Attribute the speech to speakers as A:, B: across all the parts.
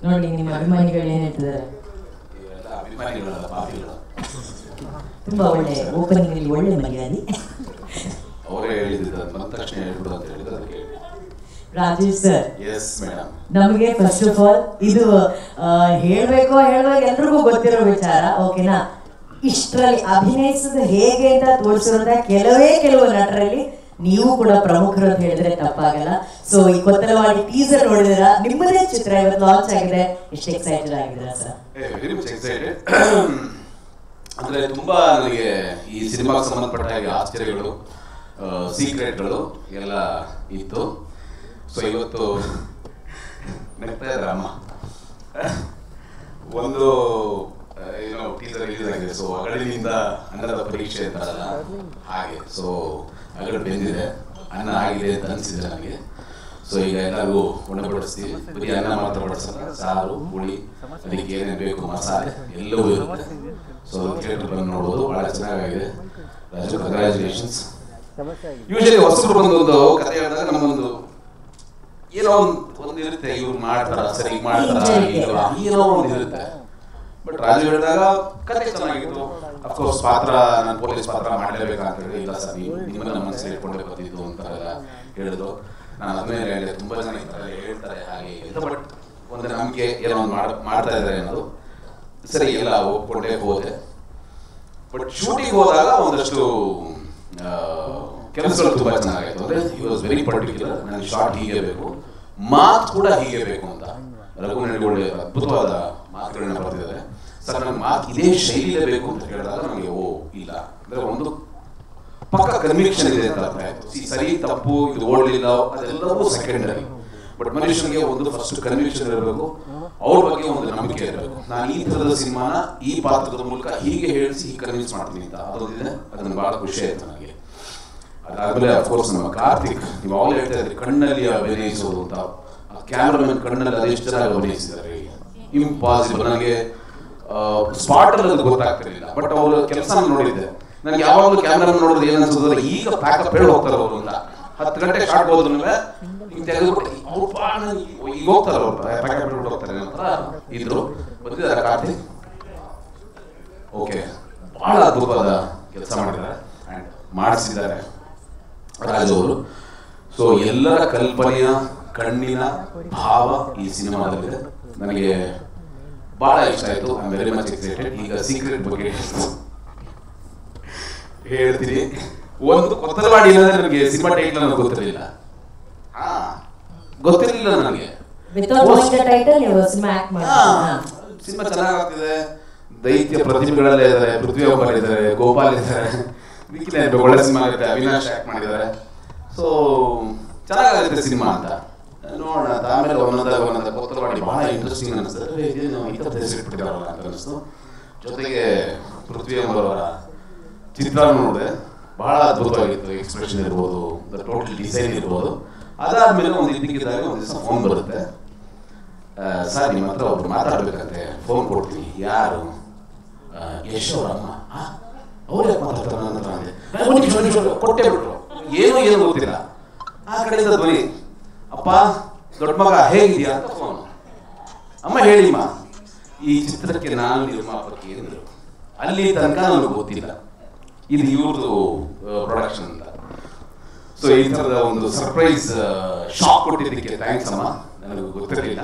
A: ನೋಡಿ ನಿಮ್ಮ ಅಭಿಮಾನಿಗಳು ಏನು ಹೇಳ್ತಿದ್ದಾರೆ. ತುಂಬಾ ಒಳ್ಳೆ ಓಪನಿಂಗ್ ಅಲ್ಲಿ ಒಳ್ಳೆ ಮರ್ಯಾದೆ.
B: ಅವರೇ ಹೇಳಿದ್ರು ಬಂದ ತಕ್ಷಣ ಹೇಳ್ಬಿಡು ಅಂತ ಹೇಳಿದ್ರು. ಅದಕ್ಕೆ
A: ರಾಜೇಶ್ ಸರ್,
B: ಎಸ್ ಮೇಡಮ್,
A: ನಮಗೆ ಫಸ್ಟ್ ಆಫ್ ಆಲ್ ಇದು ಹೇಳ್ಬೇಕು ಎಲ್ರಿಗೂ ಗೊತ್ತಿರೋ ವಿಚಾರ, ಓಕೆನಾ? ಇಷ್ಟರಲ್ಲಿ ಅಭಿನಯಿಸೋದು ಹೇಗೆ ಅಂತ ತೋರಿಸಿರೋಂಥ ಕೆಲವು ನಟರಲ್ಲಿ ನೀವು ಕೂಡ ಪ್ರಮುಖರು ಅಂತ ಹೇಳಿದ್ರೆ ತಪ್ಪಾಗಲ್ಲ. ಸೊ ಈ ಕೊತ್ತಲವಾಡಿ ಟೀಸರ್ ನೋಡಿದ್ರ, ನಿಮ್ಮದೇ ಚಿತ್ರ ಇವತ್ತು ಲಾಂಚ್ ಆಗಿದೆ, ಎಷ್ಟು ಎಕ್ಸೈಟೆಡ್ ಆಗಿದ್ದೀರಾ ಸರ್?
B: Very much excited. ಅಂದ್ರೆ ತುಂಬಾ ನನಗೆ ಈ ಸಿನಿಮಾಗೆ ಸಂಬಂಧಪಟ್ಟ ಹಾಗೆ ಆಶ್ಚರ್ಯಗಳು, ಸೀಕ್ರೆಟ್ಗಳು ಎಲ್ಲ ಇತ್ತು. ಸೊ ಇವತ್ತು ನೆಗ್ತಾ ಇದ್ದಾರೆ ಅಮ್ಮ. ಒಂದು ಏನೋ ಟೀಸರ್ ರಿಲೀಸ್ ಆಗಿದೆ. ಸೊ ಅಗಳಿನಿಂದ ಅನ್ನದ ಪರೀಕ್ಷೆ ಅಂತಾರಲ್ಲ ಹಾಗೆ. ಸೊ ಅಗಳು ಬೆಂದಿದೆ, ಅನ್ನ ಆಗಿದೆ ಅಂತ ಅನಿಸಿದೆ ನನಗೆ. ಸೊ ಈಗ ಎಲ್ಲರಿಗೂ ಉಣಬಡಿಸ್ತೀವಿ. ಬರೀ ಅನ್ನ ಮಾತ್ರ ಬಡಿಸಲ್ಲ, ಸಾರು, ಹುಳಿ, ಅದಕ್ಕೆ ಏನೇನು ಬೇಕು ಮಸಾಲೆ ಎಲ್ಲವೂ ಇರುತ್ತೆ. ಸೊ ಥಿಯೇಟರ್ ಬಂದು ನೋಡೋದು ಭಾಳ ಚೆನ್ನಾಗಿದೆ. ರಾಜು, ಕಂಗ್ರ್ಯಾಚುಲೇಷನ್ಸ್. ಯೂಶಲಿ ಹೊಸಬ್ರು ಬಂದೊಂದು ಕತೆ ಹೇಳಿದಾಗ ನಮ್ಮೊಂದು ಏನೋ ಒಂದು ಇರುತ್ತೆ, ಇವ್ರು ಮಾಡ್ತಾರ ಸರಿ ಮಾಡ್ತಾರ ಏನೋ ಒಂದು ಇರುತ್ತೆ. ಬಟ್ ರಾಜು ಹೇಳಿದಾಗ ಕತೆ ಚೆನ್ನಾಗಿತ್ತು. ಅಫ್ಕೋರ್ಸ್ ಪಾತ್ರ ನಾನು ಪೊಲೀಸ್ ಪಾತ್ರ ಮಾಡಲೇಬೇಕಂತ ಹೇಳಿ, ಇಲ್ಲ ಸರ್ ನೀವು ನಿಮ್ಮನ್ನ ಮನಸ್ಸಲ್ಲಿ ಇಟ್ಕೊಂಡೇ ಬರ್ತಿದ್ದು ಅಂತಾರೆಲ್ಲ ಹೇಳಿದ್ರು. ನಾನು ಅದನ್ನೇ ಹೇಳಿದೆ, ತುಂಬ ಜನ ಇರ್ತಾರೆ ಹೇಳ್ತಾರೆ ಹಾಗೆ ಅಂತ. ಬಟ್ ಒಂದು ನಂಬಿಕೆ ಏನೋ ಒಂದು ಮಾಡ್ತಾ ಇದ್ದಾರೆ ಅನ್ನೋದು ಸರಿ, ಎಲ್ಲ ಒಪ್ಕೊಂಡೇ ಹೋದೆ. ಬಟ್ ಶೂಟಿಂಗ್ ಹೋದಾಗ ಒಂದಷ್ಟು ಕೆಲಸಗಳು ತುಂಬ ಚೆನ್ನಾಗಿತ್ತು. ಅಂದರೆ ಈ ವಾಸ್ ವೆರಿ ಪರ್ಟಿಕ್ಯುಲರ್. ನನಗೆ ಶಾರ್ಟ್ ಹೀಗೆ ಬೇಕು, ಮಾತು ಕೂಡ ಹೀಗೆ ಬೇಕು ಅಂತ. ರಘು ಒಳ್ಳೆ ಅದ್ಭುತವಾದ ಮಾತುಗಳನ್ನ ಬರ್ತಿದ್ದಾರೆ. ಸರ್ ನನಗೆ ಮಾತು ಇದೇ ಶೈಲಿಯೇ ಬೇಕು ಅಂತ ಹೇಳಿದಾಗ ನನಗೆ ಇಲ್ಲ, ಅಂದರೆ ಒಂದು ಪಕ್ಕ ಕನ್ವಿಕ್ಷನ್ ಇದೆ ಅಂತ ಅರ್ಥ ಆಯಿತು. ಸರಿ ತಪ್ಪು ಇದು ಓಡಲಿಲ್ಲ ಅದೆಲ್ಲವೂ ಸೆಕೆಂಡರಿ. ಬಟ್ ಮನುಷ್ಯನಿಗೆ ಒಂದು ಫಸ್ಟ್ ಕನ್ವಿಕ್ಷನ್ ಇರಬೇಕು, ಅವ್ರ ಬಗ್ಗೆ ಒಂದು ನಂಬಿಕೆ ಇರಬೇಕು. ನಾನು ಈ ಥರದ ಸಿನಿಮಾನ ಈ ಪಾತ್ರದ ಮೂಲಕ ಹೀಗೆ ಹೇಳಿಸಿ ಹೀಗೆ ಕನ್ವಿನ್ಸ್ ಮಾಡ್ತೀನಿ ಅಂತ ಅದೊಂದಿದೆ. ಅದನ್ನು ಭಾಳ ಖುಷಿ ಆಯಿತು ನನಗೆ. ಅದಾದಮೇಲೆ ಅಫ್ಕೋರ್ಸ್ ನಮ್ಮ ಕಾರ್ತಿಕ್, ನೀವು ಅವಾಗ ಹೇಳ್ತಾ ಇದ್ರಿ ಕಣ್ಣಲ್ಲಿ ಅಭಿನಯಿಸೋದು ಅಂತ. ಕ್ಯಾಮ್ರಾಮನ್ ಕಣ್ಣಲ್ಲಿ ಅದೆಷ್ಟು ಚೆನ್ನಾಗಿ ಅಭಿನಯಿಸಿದ್ದಾರೆ, ಇಂಪಾಸಿಬಲ್. ನನಗೆ ಸ್ಪಾಟಲ್ಲಿ ಅದು ಗೊತ್ತಾಗ್ತಿರಲಿಲ್ಲ. ಬಟ್ ಅವರು ಕೆಲಸ ನೋಡಿದ್ದೆ. ನನಗೆ ಯಾವಾಗಲೂ ಕ್ಯಾಮ್ರಾಮನ್ ನೋಡೋದು ಏನು ಅನ್ಸೋದ್ರೆ ಈಗ ಪ್ಯಾಕಪ್ ಹೇಳಿ ಹೋಗ್ತಾರೆ ಅವರು ಅಂತ. 10 ಗಂಟೆ ಸ್ಟಾರ್ಟ್ ಹೋದ್ರು ಹಿಂಗೆ ತೆಗೆದುಬಿಟ್ಟು ಅವ್ರು ಈಗ ಹೋಗ್ತಾರೆ, ಅವ್ರು ಪ್ಯಾಕಪ್ ಹೇಳ್ಬಿಟ್ಟು ಹೋಗ್ತಾರೆ ಅಂತ ಇದ್ರು. ಬಂದಿದ್ದಾರೆ ಕಾರ್ತಿಕ್, ಓಕೆ, ಭಾಳ ಅದ್ಭುತವಾದ ಕೆಲಸ ಮಾಡಿದ್ದಾರೆ ಆ್ಯಂಡ್ ಮಾಡಿಸಿದ್ದಾರೆ ರಾಜು ಅವರು. ಸೊ ಎಲ್ಲರ ಕಲ್ಪನೆಯ ಕಣ್ಣಿನ ಭಾವ ಈ ಸಿನಿಮಾದಲ್ಲಿದೆ. ನನಗೆ ಭಾಳ ಇಷ್ಟ ಆಯಿತು. I am very much excited. ಈಗ ಸೀಕ್ರೆಟ್ ಬಗ್ಗೆ ಹೇಳ್ತೀನಿ. ಒಂದು ಕೊತ್ತಲವಾಡಿ ಇಲ್ಲದೆ ನನಗೆ ಸಿನಿಮಾ ಟೈಟಲ್ ನನಗೆ ಗೊತ್ತಿರಲಿಲ್ಲ. ಗೊತ್ತಿರಲಿಲ್ಲ ನನಗೆ. ಸಿನಿಮಾ ಚೆನ್ನಾಗಾಗ್ತಿದೆ. ದೈತ್ಯ ಪ್ರತಿಭೆಗಳೆಲ್ಲ ಇದ್ದಾರೆ. ಪೃಥ್ವಿ ಒಬ್ಬರು ಇದ್ದಾರೆ, ಗೋಪಾಲ್ ಇದ್ದಾರೆ, ಒಳ್ಳೆ ಸಿನಿಮಾ ಆಗುತ್ತೆ. ಅವಿನಾಶ್ ಆಕ್ಟ್ ಮಾಡಿದ್ದಾರೆ. ಸೊ ಚೆನ್ನಾಗಾಗುತ್ತೆ ಸಿನಿಮಾ ಅಂತ ನೋಡೋಣ. ಆಮೇಲೆ ಒಂದೊಂದಾಗ ಕೊತ್ತಲವಾಡಿ ಭಾಳ ಇಂಟ್ರೆಸ್ಟಿಂಗ್ ಅನಿಸ್ತದೆ. ಇದೇನು ಈ ಥರ ಹೆಸರಿಟ್ಬಿಟ್ಟಿದ್ದಾರಲ್ಲ ಅಂತ ಅನಿಸ್ತು. ಜೊತೆಗೆ ಪೃಥ್ವಿ ಅವರ ಚಿತ್ರ ನೋಡಿದೆ, ಭಾಳ ಅದ್ಭುತವಾಗಿತ್ತು. ಎಕ್ಸ್ಪ್ರೆಷನ್ ಇರ್ಬೋದು, ಟೋಟಲ್ ಡಿಸೈನ್ ಇರ್ಬೋದು. ಅದಾದಮೇಲೆ ಒಂದು ಇದಕ್ಕಿದ್ದಾಗ ಒಂದು ದಿವಸ ಫೋನ್ ಬರುತ್ತೆ, ಸರ್ ನಿಮ್ಮ ಹತ್ರ ಒಬ್ರು ಮಾತಾಡ್ಬೇಕಂತೆ, ಫೋನ್ ಕೊಡ್ತೀನಿ. ಯಾರು? ಯಶ್ ಅವರಮ್ಮ. ಅವ್ರು ಯಾಕೆ ಮಾತಾಡ್ತಾರೆ ನನ್ನ ಹತ್ರ ಅಂದೆ. ಕೊಟ್ಟೆ ಬಿಟ್ರು. ಏನು ಗೊತ್ತಿಲ್ಲ. ಆ ಕಡೆಯಿಂದ ಧ್ವನಿ, ಅಪ್ಪ ದೊಡ್ಡ ಮಗ ಹೇಗಿದೆಯಾ ಅಂತ ಫೋನು. ಅಮ್ಮ ಹೇಳಿಮ್ಮ, ಈ ಚಿತ್ರಕ್ಕೆ ನಾನು ನಿರ್ಮಾಪಕಿ ಅಂದರು. ಅಲ್ಲಿ ತನಕ ನನಗೆ ಗೊತ್ತಿಲ್ಲ ಇದು ಇವ್ರದ್ದು ಪ್ರೊಡಕ್ಷನ್ ಅಂತ. ಸೊ ಈ ಥರದ ಒಂದು ಸರ್ಪ್ರೈಸ್ ಶಾಕ್ ಕೊಟ್ಟಿದ್ದಕ್ಕೆ ಥ್ಯಾಂಕ್ಸ್ ಅಮ್ಮ, ನನಗೆ ಗೊತ್ತಿರಲಿಲ್ಲ.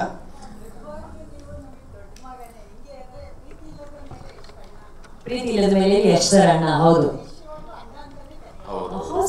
A: ಪ್ರೀತಿ ಇಲ್ಲದ ಮೇಲೆ ಯಶ್ ಸರ್ ಅಣ್ಣ. ಹೌದು
B: ಹೌದು,
A: ಹೌದು.